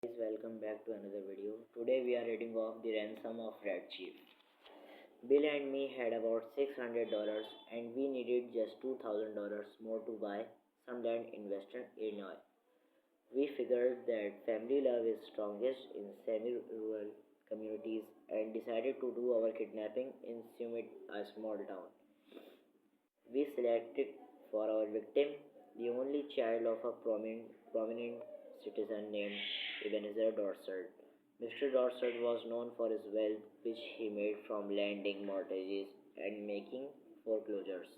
Welcome back to another video. Today we are reading off The Ransom of Red Chief. Bill and me had about $600 and we needed just $2,000 more to buy some land in western Illinois. We figured that family love is strongest in semi-rural communities and decided to do our kidnapping in Summit, a small town. We selected for our victim the only child of a prominent citizen named Ebenezer Dorset. Mr. Dorset was known for his wealth, which he made from lending mortgages and making foreclosures.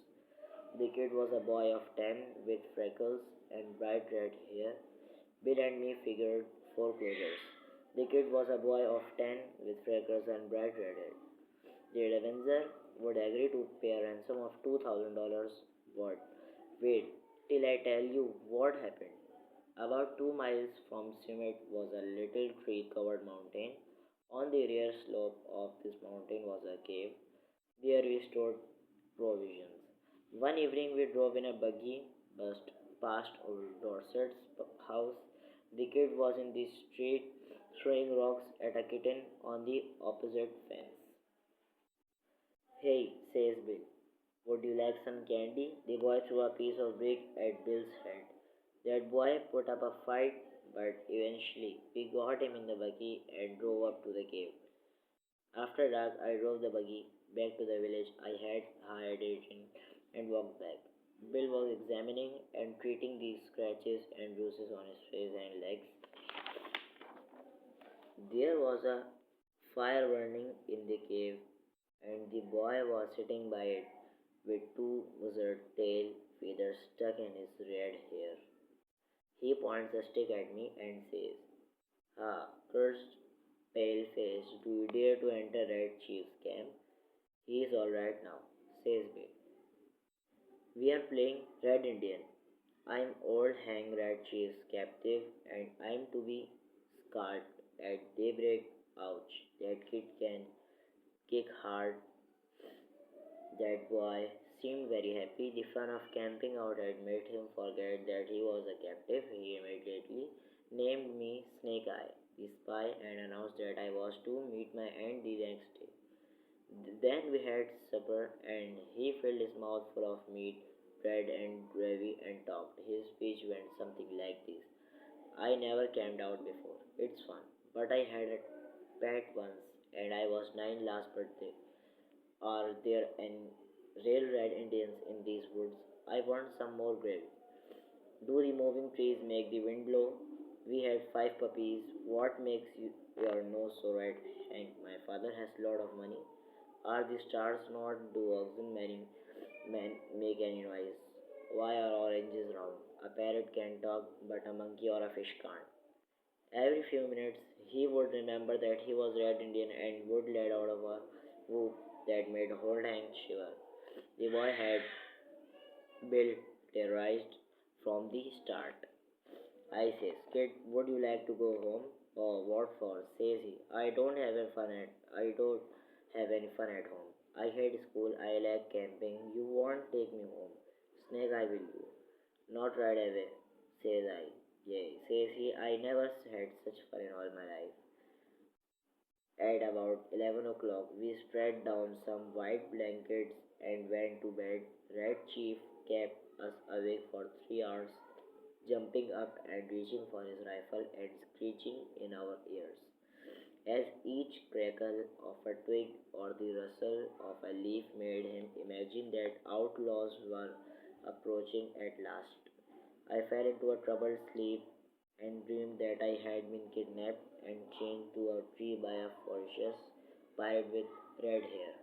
The kid was a boy of 10 with freckles and bright red hair. Bill and me figured foreclosures. The kid was a boy of 10 with freckles and bright red hair. The Avenger would agree to pay a ransom of $2,000. But wait till I tell you what happened. About 2 miles from Summit was a little tree covered mountain. On the rear slope of this mountain was a cave. There we stored provisions. One evening we drove in a buggy past old Dorset's house. The kid was in the street throwing rocks at a kitten on the opposite fence. Hey, says Bill, would you like some candy? The boy threw a piece of brick at Bill's head. That boy put up a fight, but eventually we got him in the buggy and drove up to the cave. After dark, I drove the buggy back to the village I had hired it in and walked back. Bill was examining and treating the scratches and bruises on his face and legs. There was a fire burning in the cave, and the boy was sitting by it with two wizard tail feathers stuck in his red hair. He points a stick at me and says, "Ha, cursed pale face, do you dare to enter Red Chief's camp? He is all right now," says Bill. "We are playing Red Indian. I'm old Hang Red Chief's captive, and I'm to be scalped at daybreak. Ouch, that kid can kick hard." That boy seemed very happy. The fun of camping out had made him forget that he was a captive. He immediately named me Snake Eye, the spy, and announced that I was to meet my end the next day. Then we had supper, and he filled his mouth full of meat, bread, and gravy and talked. His speech went something like this: "I never camped out before. It's fun, but I had a pet once, and I was 9 last birthday. Are there any real red Indians in these woods? I want some more gravy. Do the moving trees make the wind blow? We had 5 puppies. What makes your nose so red, Hank? My father has lot of money. Are the stars not? Do oxen make any noise? Why are oranges round? A parrot can talk, but a monkey or a fish can't." Every few minutes he would remember that he was Red Indian and would let out of a whoop that made whole Hank shiver. The boy had built terrorized from the start. I says, "Kid, would you like to go home?" "Oh, what for?" says he. I don't have any fun at home. I hate school. I like camping. You won't take me home. Snake, I will you. Not right away, says I. "Yeah," says he. "I never had such fun in all my life." At about 11 o'clock, we spread down some white blankets and went to bed. Red Chief kept us awake for 3 hours, jumping up and reaching for his rifle and screeching in our ears, as each crackle of a twig or the rustle of a leaf made him imagine that outlaws were approaching at last. I fell into a troubled sleep and dreamed that I had been kidnapped and chained to a tree by a ferocious pirate with red hair.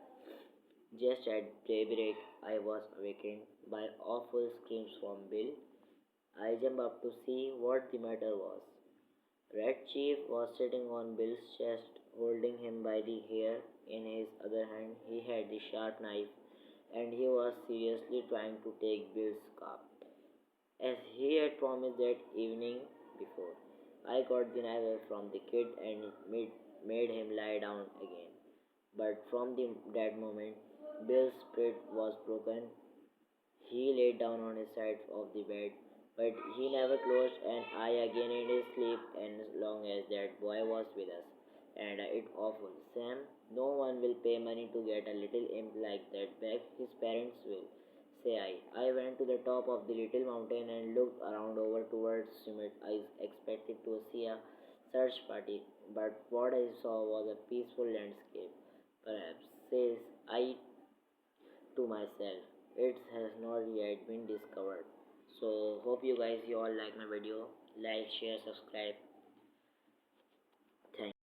Just at daybreak, I was awakened by awful screams from Bill. I jumped up to see what the matter was. Red Chief was sitting on Bill's chest, holding him by the hair. In his other hand, he had the sharp knife, and he was seriously trying to take Bill's scalp, as he had promised that evening before. I got the knife from the kid and made him lie down again. But from that moment, Bill's spirit was broken. He lay down on his side of the bed, but he never closed an eye again in his sleep, and as long as that that boy was with us. And it awful. Sam, no one will pay money to get a little imp like that back. His parents will. Say I. I went to the top of the little mountain and looked around over towards summit. I expected to see a search party, but what I saw was a peaceful landscape. Perhaps, says I to myself, it has not yet been discovered. So hope you guys you all like my video. Like, share, subscribe.